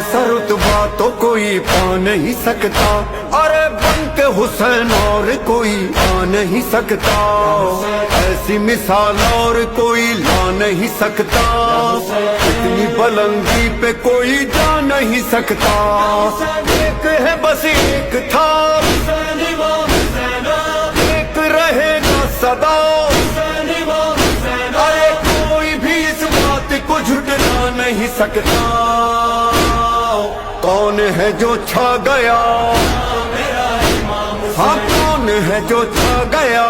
सा रुतबा तो कोई पा नहीं सकता, अरे बन के हुसैन और कोई आ नहीं सकता, ऐसी मिसाल और कोई ला नहीं सकता, इतनी बुलंदी पे कोई जा नहीं सकता। एक है बस एक था, एक रहेगा सदा, अरे कोई भी इस बात को झुठला नहीं सकता। कौन है जो छा गया, हाँ कौन है जो छा गया,